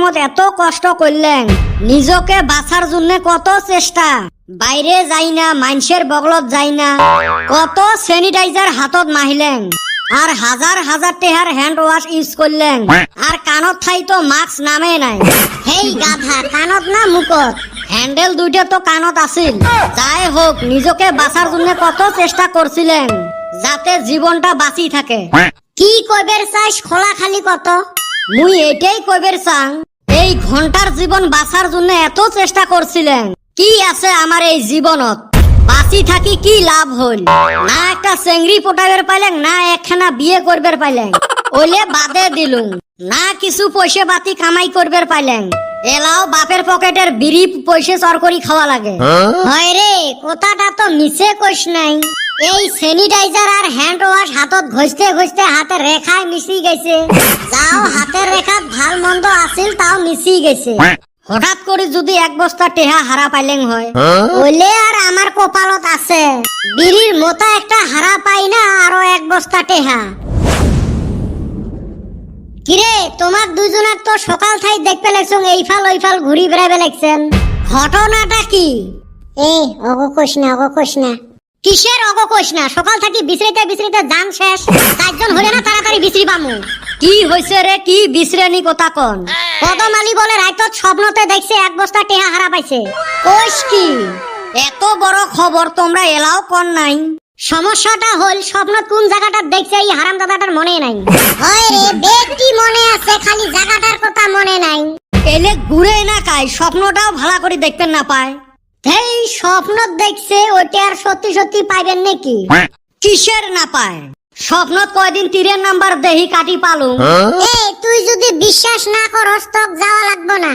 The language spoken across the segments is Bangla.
মত এত কষ্ট করলেন, নিজকে বাঁচার জন্য কত চেষ্টা, বাইরে যাই না, মানুষের বগলত যাই না, কত স্যানিটাইজার হাতত মাহিলেন, আর হাজার হাজার টেহার হ্যান্ড ওয়াশ ইউজ করলেন, আর কানত ঠাই তো মাস্ক নামে নাই। হেই গাধা, কানত না মুখত? হ্যান্ডেল দুইটা তো কানত আছিল। যাই হোক, নিজকে বাঁচার জন্য কত চেষ্টা করছিলেন যাতে জীবনটা বাঁচি থাকে। কি কইবের চাইস খোলা খালি কত? মুই এটাই কইবের চাং, এই ঘন্টার জীবন বাঁচার জন্য এত চেষ্টা করছিলেন, কি আছে আমার এই জীবনত? বাঁচি থাকি কি লাভ হল? না একটা চেংড়ি পটাইবার পাইলেন, না একখানা বিয়ে করবার পাইলেন, ওইলে বাদে দিলুম, না কিছু পয়সা বাতি কামাই করবার পাইলেন, এলাও বাপের পকেটের বিড়ি পয়সা চর করি খাওয়া লাগে। হয় রে, কথাটা তো মিছে কইস নাই। এই স্যানিটাইজার আর হ্যান্ড ওয়াশ হাতত ঘষতে ঘষতে হাতের রেখায় মিশি গেছে। যাও হাতের রেখা ভাল মন্দ আছিল, তাও মিশি গেছে। হঠাৎ করে যদি এক বস্তা টেহা হারা পাইলেন হয়, ওইলে আর আমার কপালত আছে, বিড়ির মতো একটা হারা পাই না, আরো এক বস্তা টেহা। কিরে, তোমার দুজনের তো সকাল থাই দেখতে লাগছো এইফাল ওইফাল ঘুরি বেড়াবে লাগছেন, ঘটনাটা কি? অগকোষ না। কিসের অগকোষ না? সকাল থাকি বিছড়িতে বিছড়িতে জান শেষ, চারজন হলে না তাড়াতাড়ি বিছড়ি পামু। কি হইছে রে, কি বিছড়ানি কথা কন? পদমালি বলে রাইতত স্বপ্নতে দেখছে এক বস্তা টেহা হারা পাইছে। কইস কি? এত বড় খবর তোমরা এলাও কন নাই? সমস্যাটা হল স্বপ্নত কোন জায়গাটা দেখছে এই হারামজাদাটার মনে নাই। হয় রে, ব্যক্তি মনে আছে, খালি জায়গাটার কথা মনে নাই। এলে ঘুরে না কাই, স্বপ্নটাও ভালো করে দেখবেন না পায়। এই স্বপ্ন দেখছে, ওইটা আর সত্যি সত্যি পাইবেন নাকি? কিসের না পায়? স্বপ্নত কয়দিন তীরের নাম্বার দেহি কাটি পালু। তুই যদি বিশ্বাস না করস তক যাওয়া লাগবে না,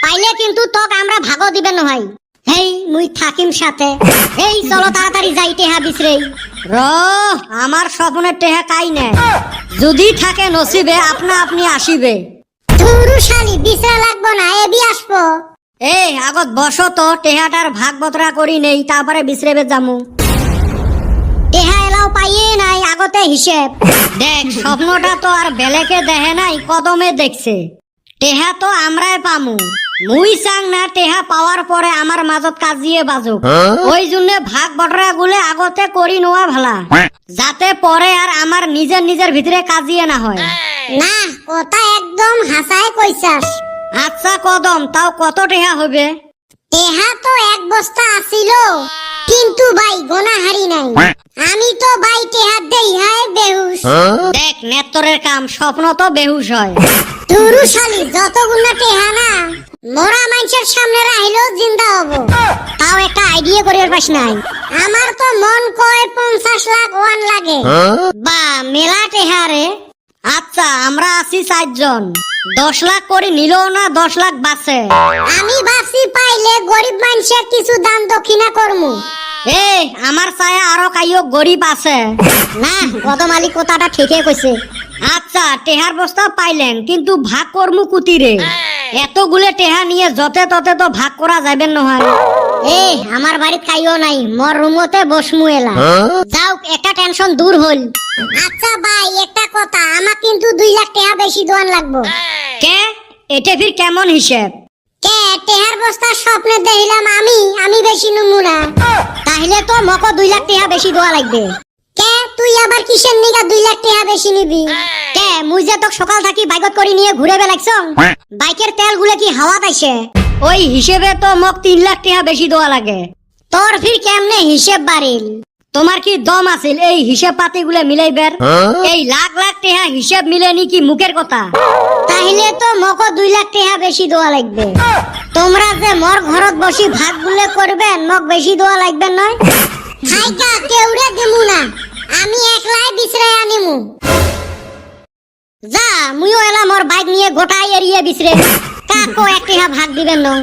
পাইলে কিন্তু তক আমরা ভাগও দিবেন ভাই। হেই, মুই থাকিম সাথে। এই চলো তাড়াতাড়ি যাই টেহা বিছরেই। আমার স্বপ্নের টেহা কাই নেই, যদি থাকে নসিবে আপনা আপনি আসিবে। তুরু শালি, বিছরা লাগবো না, এবি আসবো। আগত বসো তো, টেহাটার ভাগ বতরা করি নেই, তারপরে বিছরেবে যামু। টেহা এলাও পাইয়ে নাই, আগতে হিসেব দেখ। স্বপ্নটা তো আর বেলেকে দেখে নাই, কদমে দেখছে। টেহা তো আমরাই পামু। মুই চাং না টেহা পাওয়ার পরে আমার মাজত কাজিয়ে বাজুক, ওই জন্য ভাগ বটরা গুলে আগতে করি নেওয়া ভালা, যাতে পরে আর আমার নিজের ভিতরে কাজিয়ে না হয়। না, কথা একদম হাসায় কইছাস। আচ্ছা কদম, তাও কত টেহা হবে? টেহা তো এক বস্তা আছিল, কিন্তু ভাই গোনাহারি নাই। আমি তো ভাই টেহা দেই হায় বেহুশ। দেখ নেত্তরের কাম, স্বপ্ন তো বেহুশ হয়। তুরু শালি, যতগুলো টেহা না মরা মানুষের সামনে রাইলেও জিন্দা হব, তাও একটা আইডিয়া করিবার পাস নাই। আমার তো মন কয় 50 লাখ ওয়ান লাগে। বা মেলা টেহা রে। আচ্ছা, আমরা আছি 4 জন, 10 লাখ করে নিলেও না 10 লাখ বাঁচে। আমি বাঁচি পাইলে গরিব মানুষের কিছু দান দক্ষিণা করমু। আমার ছায়া আরো কাইও গরিব আছে না? কদমালি কথাটা ঠিকই কইছে। আচ্ছা, টেহার বস্তা পাইলেন, কিন্তু ভাগ করমু কুতিরে? এতগুলো টেহা নিয়ে যতে ততে তো ভাগ করা যাবেন নহয়। আমার বাড়িতে কাইও নাই, মোর রুমতে বসমু এলা। যাও, একটা টেনশন দূর হল। আচ্ছা ভাই, একটা কথা, আমার কিন্তু 2 লাখ টাকা বেশি দোয়ান লাগবো। কে? এটা ফির কেমন হিসেব? কে টেহার বস্তা স্বপ্নে দেখিলাম আমি বেশি নুমু না, তাহলে তো মকো 2 লাখ টাকা বেশি দোয়া লাগবে। কে তুই আবার কিসের নিগা 2 লাখ টাকা বেশি নিবি? কে মুই যে তোক সকাল থাকি বাইকত করে নিয়ে ঘুরে বেলাইছো, বাইকের তেল গুলো কি হাওয়া পাইছে? ওই হিসেবে তো মক 3 লাখ টাকা বেশি দোয়া লাগে। তোর ফির কেমনে হিসেব বাড়িল? তোমার কি দম আছিল এই হিসাব পাতি গুলো মিলাইবার? এই লাখ লাখ টাকা হিসাব মিলেনি কি মুখের কথা? তাহলে তো মকো 2 লাখ টাকা বেশি দোয়া লাগবে। তোমরা যে মোর ঘরত বসি ভাগ গুলো করবেন, মক বেশি দোয়া লাগবে নয়? খাইকা কেউরে দিমু না, আমি একলাই বিছরাই আনিমু। যা, মুইও এলা মোর বাইক নিয়ে গোটা এরিয়া বিছরে, কাকো 1 টাকা ভাগ দিবেন না।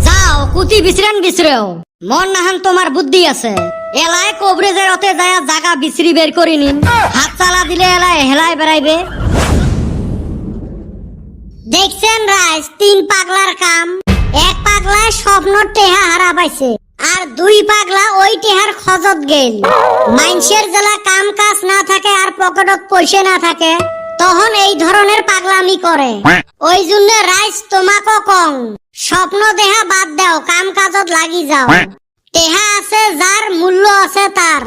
যাও, কুতি বিছরেও মন নাহান তোমার বুদ্ধি আছে। এলায় কবরেজের অতে যায় জায়গা বিছরি বের করে নিন, হাত চালা দিলে এলায় হেলায় বেড়াইবে। দেখছেন রাইস, 3 পাগলার কাম। 1 পাগলায় স্বপ্ন টেহা হারা পাইছে, আর 2 পাগলা ওই টেহার খজত গেল। মানুষের জেলা কাম কাজ না থাকে আর পকেটত পয়সা না থাকে, তখন এই ধরনের পাগলামি করে। ওই জন্য রাইস তোমাকে কং, স্বপ্ন দেহা বাদ দাও, কাম কাজত লাগি যাও। টেহা আছে যার, মূল্য আছে তার।